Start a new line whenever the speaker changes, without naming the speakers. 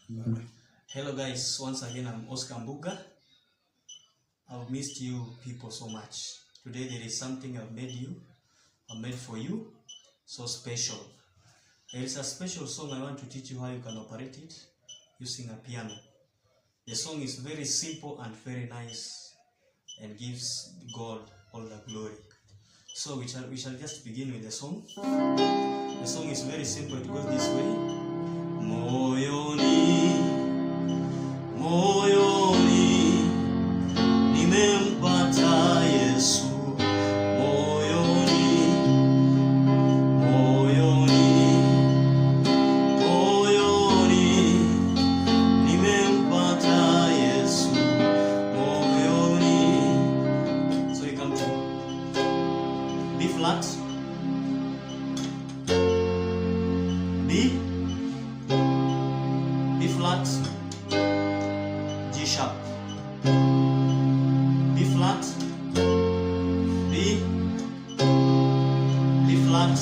Hello guys, once again I'm Oscar Mbuga. I've missed you people so much. Today there is something I've made for you, so special. There is a special song I want to teach you how you can operate it using a piano. The song is very simple and very nice and gives God all the glory. So we shall just begin with the song. The song is very simple, it goes this way. Moyoni, moyoni, nimempata Yesu. Moyoni, moyoni, moyoni, nimempata Yesu. Moyoni. So you come to B flat, B flat, G sharp, B flat, B flat,